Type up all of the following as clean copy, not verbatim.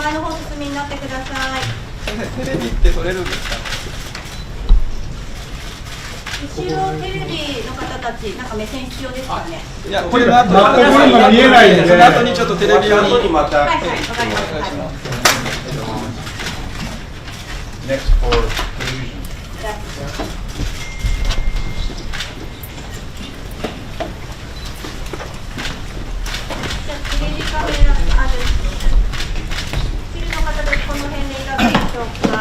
前の方お進みになってください。先生、テレビって撮れるんですか？後ろテレビの方たち、なんか目線必要ですかね。いや、これの後見えないんで、その後にちょっとテレビ用にまた。はいはい、わかりました。Next for television. じゃあテレビカメラある。スキルの方たちこの辺でいかがでしょうか。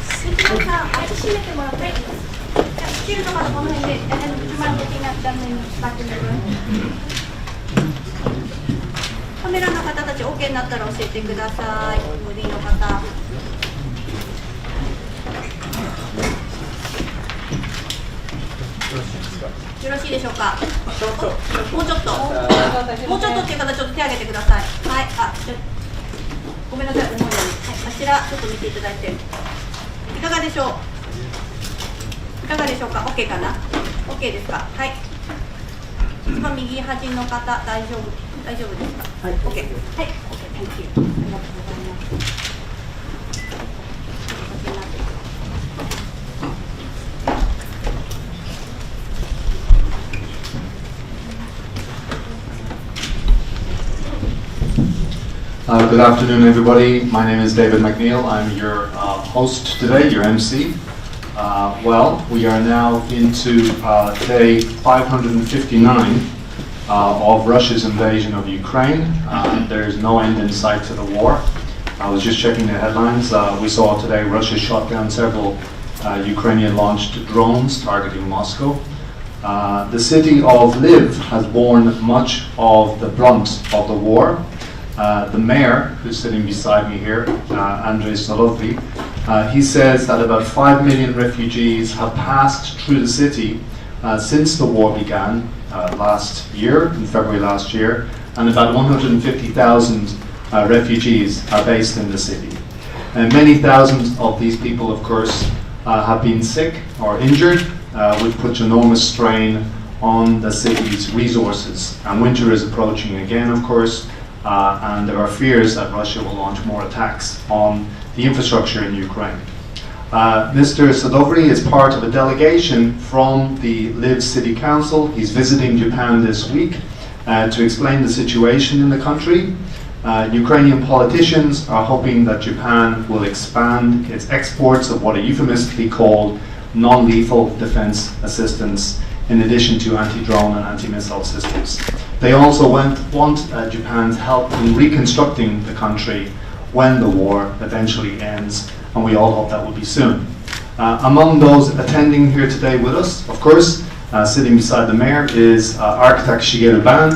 スキルさん、あれ閉めてもらっていいですか。スキルの方この辺で、今の的な画面にバックに。カメラの方たち OK になったら教えてください。ボディの方。よろしいでしょうか。もうちょっとっていう方ちょっと手を挙げてください。はい、ごめんなさい、思うように。はい、あちらちょっと見ていただいて。いかがでしょう。いかがでしょうか。OK かな。OK ですか。はい。一番右端の方、大丈夫ですか。はい、OK。はい、OK、Thank you。ありがとうございます。Good afternoon, everybody. My name is David McNeil. I'm your host today, your MC. Well, we are now into day 559 of Russia's invasion of Ukraine. There is no end in sight to the war. I was just checking the headlines. We saw today Russia shot down several Ukrainian-launched drones targeting Moscow. The city of Lviv has borne much of the brunt of the war. The mayor, who's sitting beside me here, Andrei Solovy, he says that about 5 million refugees have passed through the city since the war began last year, in February last year, and about 150,000 refugees are based in the city. And many thousands of these people, of course, have been sick or injured, which puts enormous strain on the city's resources. And winter is approaching again, of course, and there are fears that Russia will launch more attacks on the infrastructure in Ukraine. Mr. Sadovry is part of a delegation from the Lviv City Council. He's visiting Japan this week to explain the situation in the country. Ukrainian politicians are hoping that Japan will expand its exports of what are euphemistically called non-lethal defense assistance, in addition to anti-drone and anti-missile systems. They also want Japan's help in reconstructing the country when the war eventually ends, and we all hope that will be soon. Among those attending here today with us, of course, sitting beside the mayor is architect Shigeru Ban.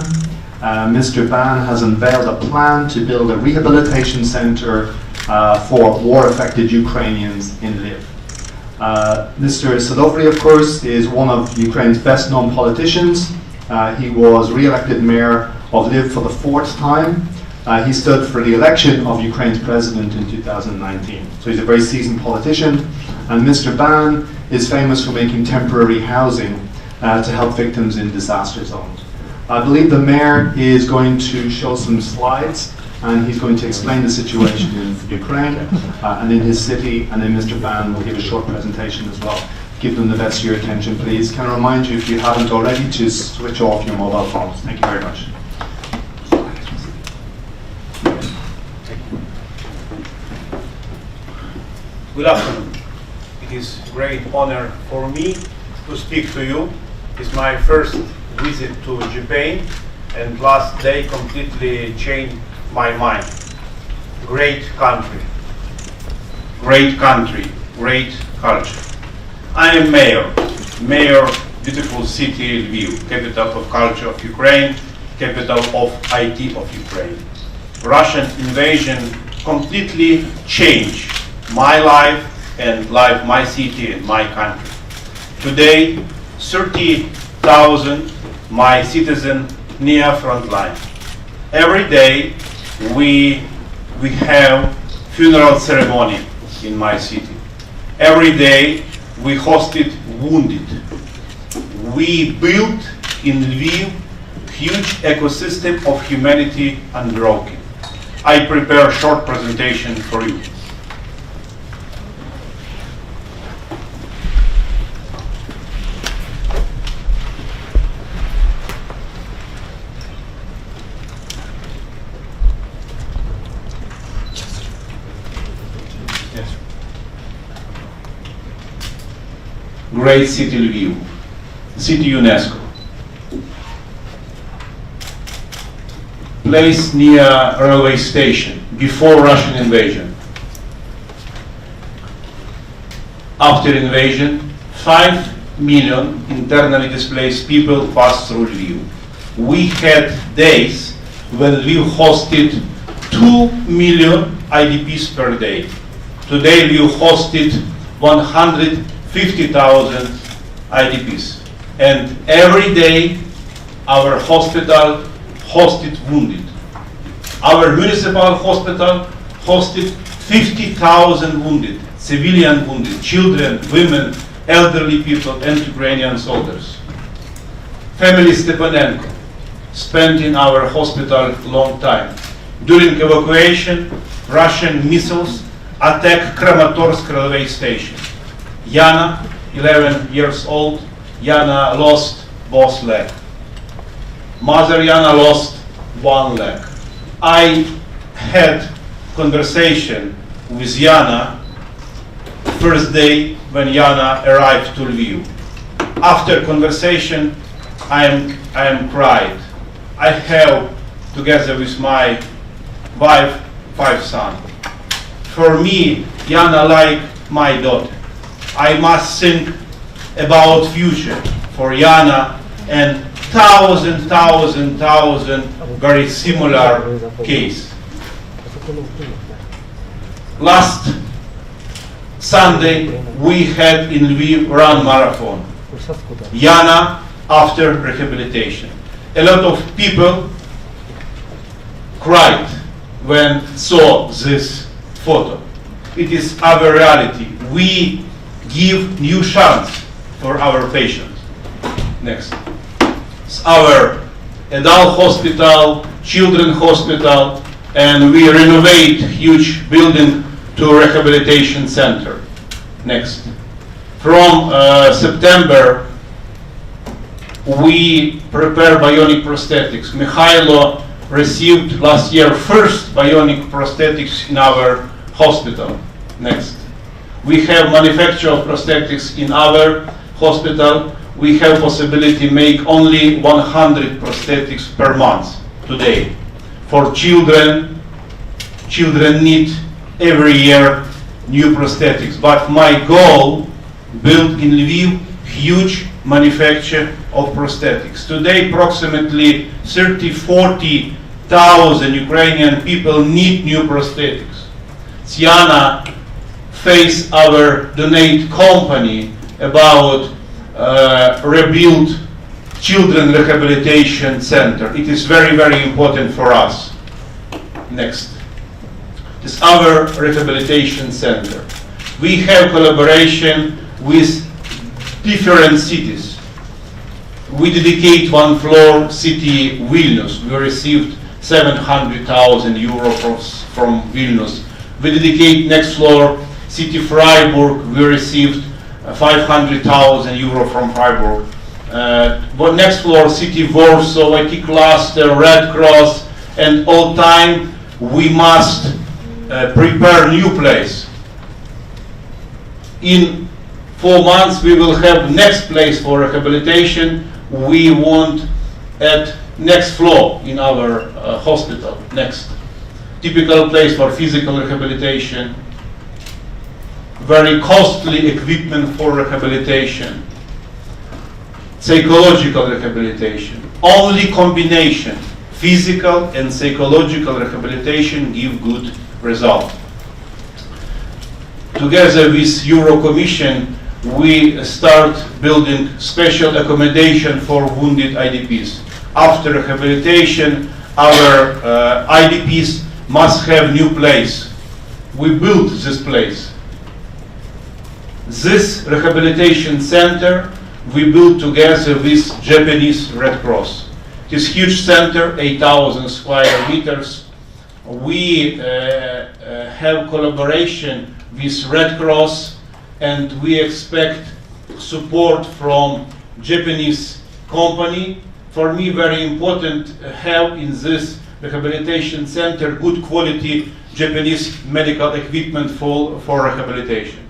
Mr. Ban has unveiled a plan to build a rehabilitation center for war-affected Ukrainians in Lviv. Mr. Sadovry, of course, is one of Ukraine's best-known politicians. He was re-elected mayor of Lviv for the 4th time. He stood for the election of Ukraine's president in 2019. So he's a very seasoned politician. And Mr. Ban is famous for making temporary housing to help victims in disaster zones. I believe the mayor is going to show some slides, and he's going to explain the situation in Ukraine and in his city, and then Mr. Ban will give a short presentation as well. Give them the best of your attention, please. Can I remind you, if you haven't already, to switch off your mobile phones. Thank you very much. Good afternoon. It is a great honor for me to speak to you. It's my first visit to Japan, and last day completely changed my mind. Great country, great culture. I am mayor, beautiful city Lviv, capital of culture of Ukraine, capital of IT of Ukraine. Russian invasion completely changed my life and life, my city and my country. Today, 30,000 my citizens near front line. Every day we have funeral ceremony in my city. Every day we hosted wounded. We built in Lviv huge ecosystem of humanity unbroken. I prepare a short presentation for you. Great city Lviv, city UNESCO. Place near railway station before Russian invasion. After invasion, 5 million internally displaced people passed through Lviv. We had days when Lviv hosted 2 million IDPs per day. Today Lviv hosted 150,000 IDPs. And every day our hospital hosted wounded. Our municipal hospital hosted 50,000 wounded, civilian wounded, children, women, elderly people, and Ukrainian soldiers. Family Stepanenko spent in our hospital long time. During evacuation, Russian missiles attacked Kramatorsk railway station. Yana, 11 years old, Yana lost both legs. Mother Yana lost one leg. I had conversation with Yana first day when Yana arrived to Lviv. After conversation, I am cried. I have, together with my wife, 5 sons. For me, Yana like my daughter. I must think about future for Yana and thousand very similar case. Last Sunday we had in Lviv run marathon. Yana after rehabilitation. A lot of people cried when saw this photo. It is our reality. We give new chance for our patients. Next. It's our adult hospital, children hospital, and we renovate huge building to rehabilitation center. Next. From September, we prepare bionic prosthetics. Mikhailo received last year first bionic prosthetics in our hospital. Next. We have manufacture of prosthetics in our hospital. We have possibility make only 100 prosthetics per month today. For children need every year new prosthetics. But my goal, build in Lviv huge manufacture of prosthetics. Today approximately 30-40,000 Ukrainian people need new prosthetics. Yana face our donate company about rebuild children rehabilitation center. It is very important for us. Next. This is our rehabilitation center. We have collaboration with different cities. We dedicate one floor city Vilnius. We received 700,000 euros from Vilnius. We dedicate next floor city Freiburg. We received 500,000 euro from Freiburg. But next floor city Warsaw, IT cluster, Red Cross, and all time we must prepare new place. In 4 months we will have next place for rehabilitation. We want at next floor in our hospital. Next. Typical place for physical rehabilitation. Very costly equipment for rehabilitation. Psychological rehabilitation. Only combination, physical and psychological rehabilitation give good result. Together with Euro Commission, we start building special accommodation for wounded IDPs. After rehabilitation, our IDPs must have new place. We built this place. This rehabilitation center we built together with Japanese Red Cross. This huge center, 8,000 square meters, we have collaboration with Red Cross, and we expect support from Japanese company. For me, very important have in this rehabilitation center good quality Japanese medical equipment for rehabilitation.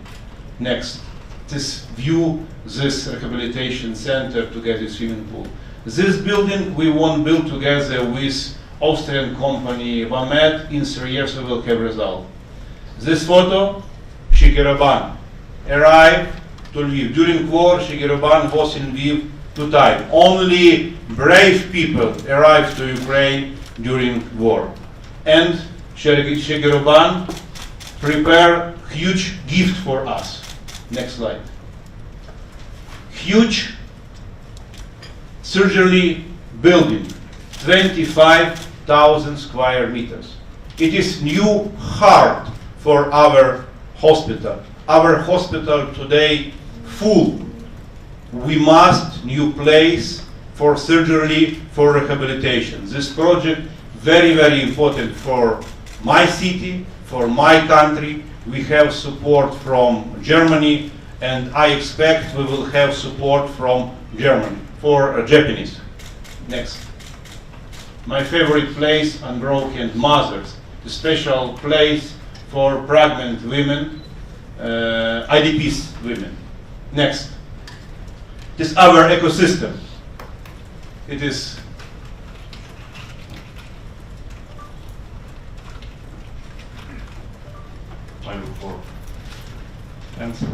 Next, this view, this rehabilitation center together with swimming pool. This building we won't build together with Austrian company Vamed. In 3 years we will have result. This photo, Shigeru Ban arrived to Lviv. During war, Shigeru Ban was in Lviv 2 times. Only brave people arrived to Ukraine during war. And Shigeru Ban prepared huge gift for us. Next slide. Huge surgery building, 25,000 square meters. It is new heart for our hospital. Our hospital today full. We must new place for surgery, for rehabilitation. This project very, very important for my city, for my country. We have support from Germany, and I expect we will have support from Germany for Japanese. Next. My favorite place, Unbroken Mothers, a special place for pregnant women, IDPs women. Next. This our ecosystem. It is I look for answer.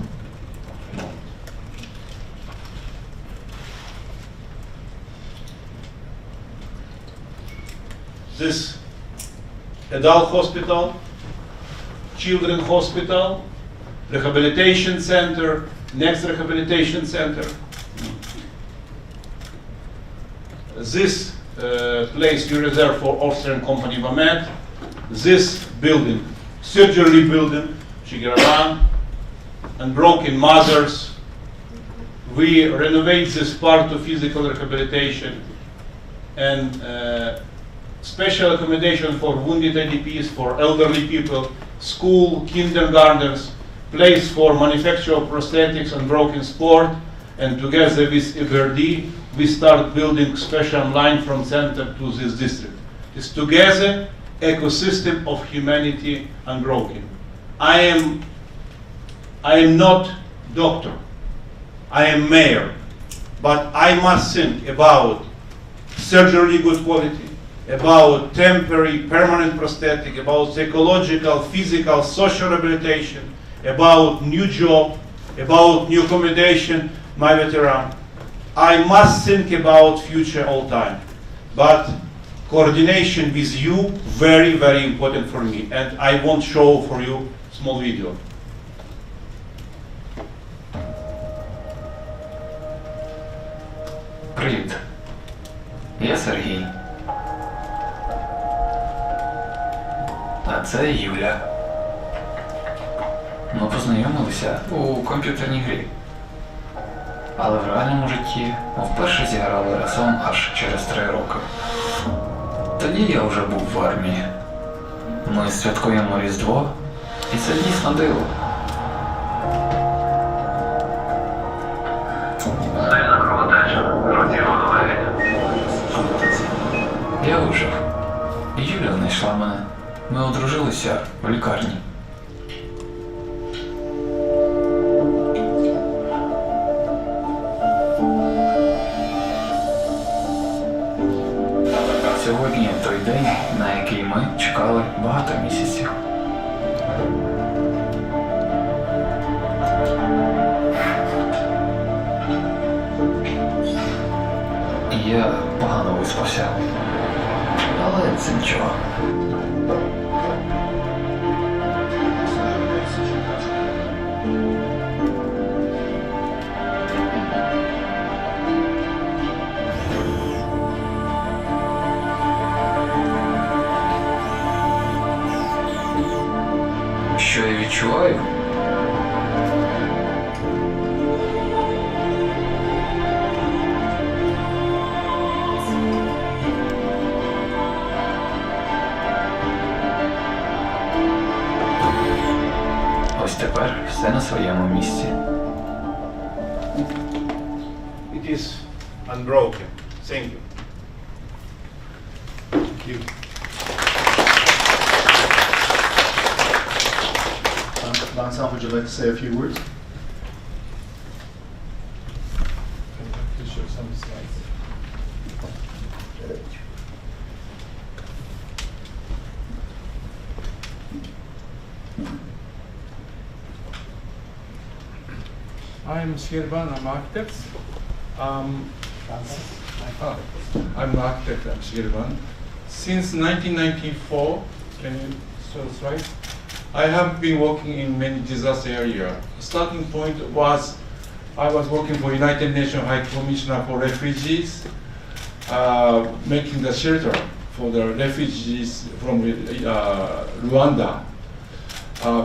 This adult hospital, children hospital, rehabilitation center, next rehabilitation center. This place we reserve for Austrian company Vamed. This building, surgery building, Shigeru Ban, Unbroken Mothers. We renovate this part of physical rehabilitation and special accommodation for wounded IDPs, for elderly people, school, kindergartens, place for manufacture of prosthetics and broken sport, and together with EBRD, we start building special line from center to this district. It's together ecosystem of humanity unbroken. I am not doctor, I am mayor, but I must think about surgery good quality, about temporary, permanent prosthetic, about psychological, physical, social rehabilitation, about new job, about new accommodation, my veteran. I must think about future all time, but coordination with you very, very important for me, and I won't show for you small video. Привіт. Я Сергій. А це Юля. Ми познайомилися у комп'ютерній грі. Але в реальному житті вперше зіграли разом аж через 3 роки. Тоді я вже був в армії. Ми святкуємо Різдво, і це дійсно диво. Сильна кровотеча, жовті водолегені. Я вижив. І Юля знайшла мене. Ми одружилися в лікарні. Сьогодні той день, на який ми чекали багато місяців. Я погано виспався, але це нічого. Що я відчуваю? тепер все на своєму місці. It is unbroken. Thank you. Thank you. Vincent, would you like to say a few words? To show some slides. I'm Shirban, I'm architect. I'm an architect, I'm Shirban. Since 1994, can you show the slide? I have been working in many disaster areas. Starting point was I was working for United Nations High Commissioner for Refugees, making the shelter for the refugees from Rwanda.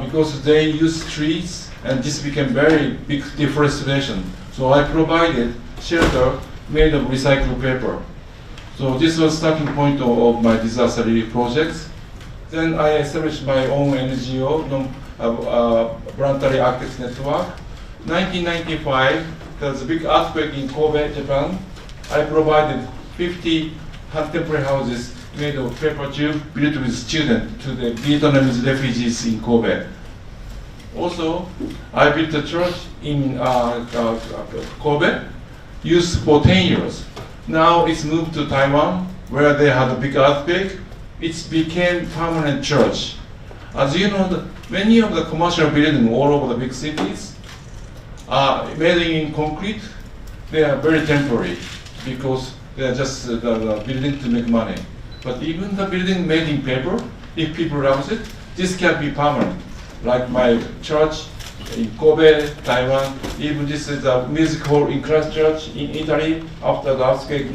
Because they use trees and this became very big deforestation. So I provided shelter made of recycled paper. So this was starting point of my disaster relief projects. Then I established my own NGO, Voluntary Architects Network. 1995, there was a big earthquake in Kobe, Japan. I provided 50 temporary houses made of paper tube built with students to the Vietnamese refugees in Kobe. Also, I built a church in Kobe, used for 10 years. Now it's moved to Taiwan, where they had a big earthquake. It became permanent church. As you know, many of the commercial buildings all over the big cities are made in concrete. They are very temporary because they are just the building to make money. But even the building made in paper, if people love it, this can be permanent. Like my church in Kobe, Taiwan, even this is a music hall in Christchurch in Italy after the earthquake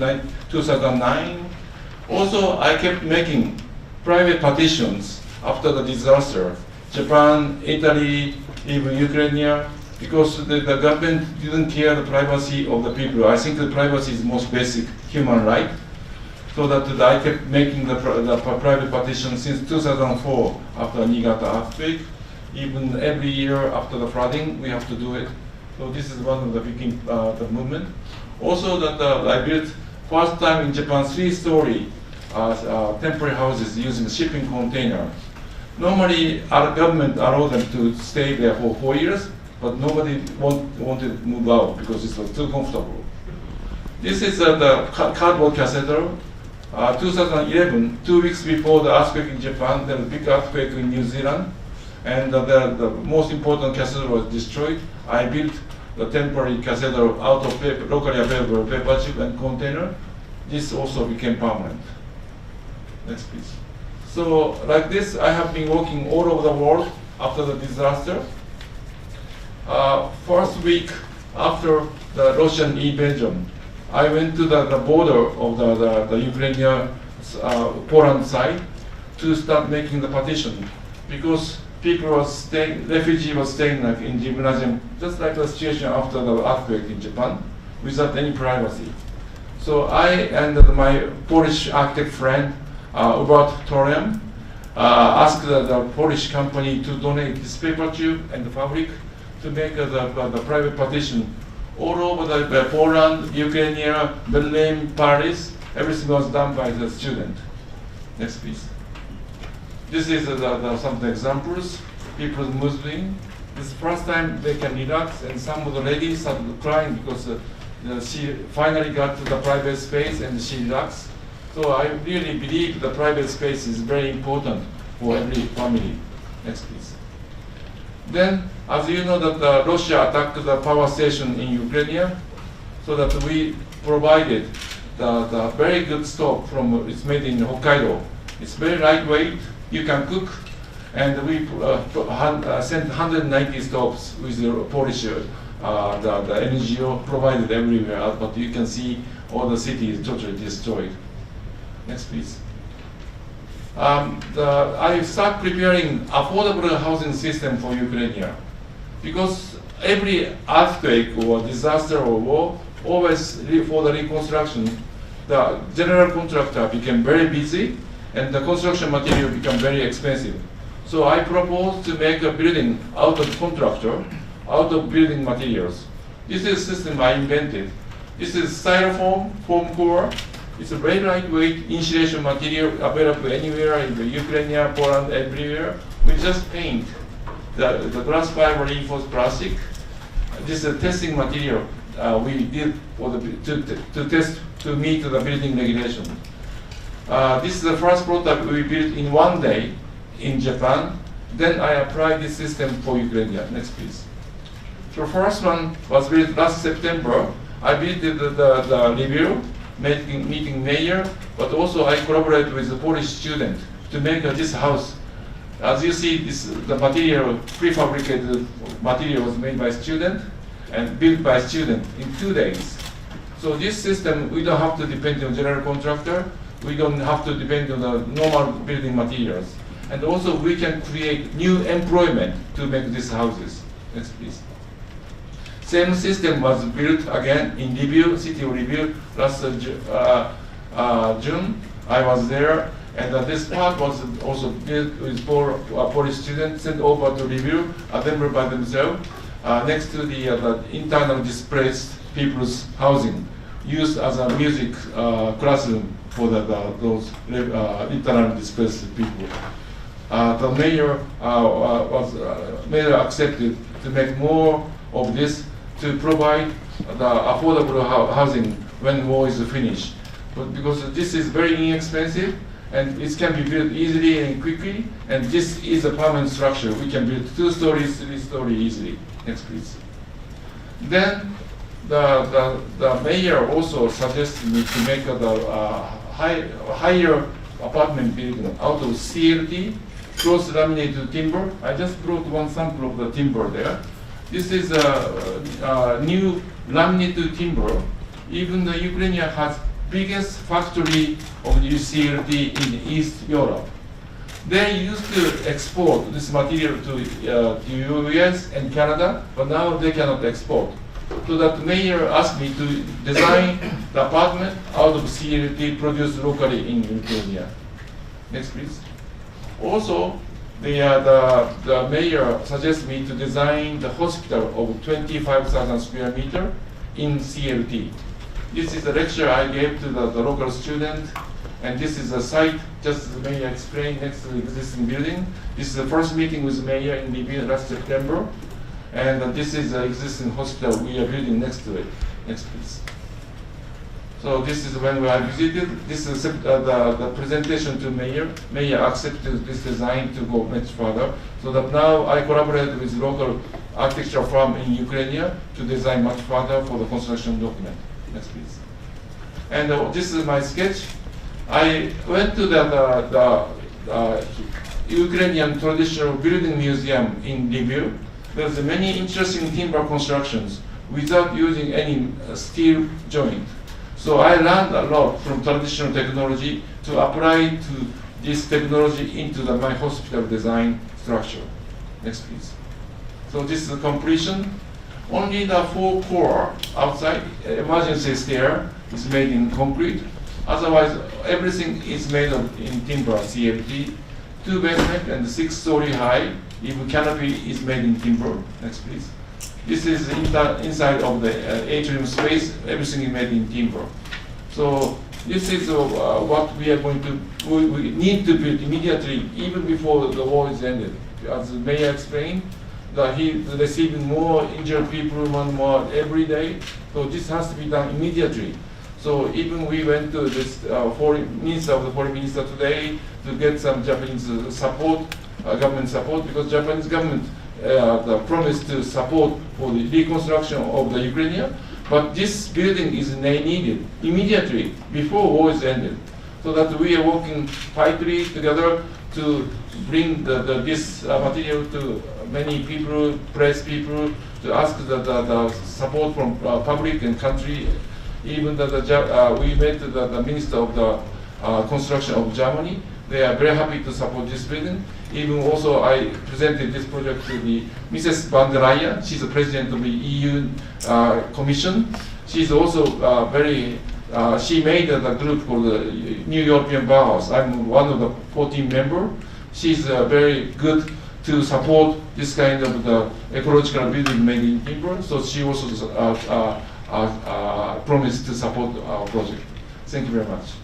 2009. Also, I kept making private partitions after the disaster. Japan, Italy, even Ukraine, because the government didn't care the privacy of the people. I think the privacy is the most basic human right. So that I kept making the private partition since 2004 after Niigata earthquake. Even every year after the flooding, we have to do it. So this is one of the big the movement. Also, that I built first time in Japan 3-story temporary houses using shipping container. Normally, our government allowed them to stay there for 4 years, but nobody wanted to move out because it was too comfortable. This is the cardboard cathedral. 2011, 2 weeks before the earthquake in Japan, there was a big earthquake in New Zealand, and the most important cathedral was destroyed. I built the temporary cathedral out of paper, locally available paper chip and container. This also became permanent. Next, please. So, like this, I have been working all over the world after the disaster. First week after the Russian invasion, I went to the border of the Ukrainian Poland side to start making the partition because people were staying, refugees were staying like in gymnasium, just like the situation after the earthquake in Japan, without any privacy. So I and my Polish architect friend, Robert Torem, asked the Polish company to donate this paper tube and the fabric to make the private partition all over the Poland, Ukraine, Berlin, Paris. Everything was done by the student. Next, please. This is some examples. People Muslim. This is the first time they can relax, and some of the ladies started crying because she finally got to the private space and she relaxed. So I really believe the private space is very important for every family. Next, please. Then, as you know, that Russia attacked the power station in Ukraine, so that we provided the very good stove from it's made in Hokkaido. It's very lightweight. You can cook, and we sent 190 stoves with the Polish the NGO provided everywhere. But you can see all the city is totally destroyed. Next, please. I start preparing affordable housing system for Ukraine because every earthquake or disaster or war, always for the reconstruction, the general contractor became very busy and the construction material became very expensive. So I propose to make a building out of contractor, out of building materials. This is a system I invented. This is styrofoam foam core. It's a very lightweight insulation material available anywhere in the Ukraine, Poland, everywhere. We just paint the glass fiber reinforced plastic. This is a testing material we did for to test to meet the building regulation. This is the first prototype we built in 1 day in Japan. Then I applied this system for Ukraine. Next please. So first one was built last September. I built the review, meeting mayor, but also I collaborated with the Polish student to make this house. As you see, the material, prefabricated material was made by student and built by student in 2 days. So this system, we don't have to depend on general contractor. We don't have to depend on the normal building materials. And also we can create new employment to make these houses. Next please. Same system was built again in Lviv, city of Lviv, last June. I was there, and this part was also built with 4 Polish students sent over to Lviv, assembled by themselves, next to the internal displaced people's housing, used as a music classroom for those internal displaced people. The mayor mayor accepted to make more of this to provide the affordable housing when war is finished. But because this is very inexpensive and it can be built easily and quickly, and this is a permanent structure. We can build 2 stories, 3 stories easily. Next please. Then the mayor also suggested me to make higher apartment building out of CLT, cross laminated timber. I just brought one sample of the timber there. This is a new laminated timber. Even the Ukraine has biggest factory of the CLT in East Europe. They used to export this material to the US and Canada, but now they cannot export. So that mayor asked me to design the apartment out of CLT produced locally in Ukraine. Next please. Also, the mayor suggested me to design the hospital of 25,000 square meter in CLT. This is the lecture I gave to the local student, and this is the site, just as the mayor explained, next to the existing building. This is the first meeting with the mayor in Lviv last September, and this is the existing hospital we are building next to it. Next please. So this is when we are visited. This is the presentation to mayor. Mayor accepted this design to go much further. So that now I collaborate with local architecture firm in Ukraine to design much further for the construction document. Next please. And this is my sketch. I went to the Ukrainian traditional building museum in Lviv. There's many interesting timber constructions without using any steel joint. So I learned a lot from traditional technology to apply to this technology into my hospital design structure. Next please. So this is the completion. Only the 4 core outside emergency stair is made in concrete. Otherwise, everything is made in timber, CLT. 2 basement and 6-story high. Even canopy is made in timber. Next please. This is inside of the atrium space. Everything is made in timber. So this is what we are going to. We need to build immediately, even before the war is ended. As the mayor explained, that he is receiving more injured people, more every day. So this has to be done immediately. So even we went to this Minister of the Foreign Minister today to get some Japanese support, government support, because Japanese government promised to support for the reconstruction of the Ukraine, but this building is needed immediately before war is ended. So that we are working tightly together to bring this material to many people, press people, to ask the support from public and country. Even we met the Minister of the Construction of Germany. They are very happy to support this building. Even also, I presented this project to the Mrs. van der Leyen. She's the president of the EU Commission. She's also she made a group called the New European Bauhaus. I'm one of the 14 members. she's very good to support this kind of the ecological building made in timber. So she also promised to support our project. Thank you very much.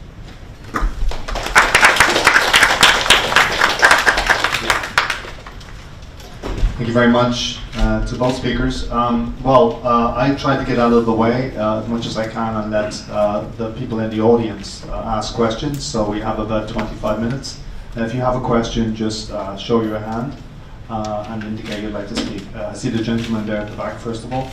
Thank you very much to both speakers. I tried to get out of the way as much as I can and let the people in the audience ask questions. So we have about 25 minutes. And if you have a question, just show your hand and indicate you'd like to speak. I see the gentleman there at the back, first of all.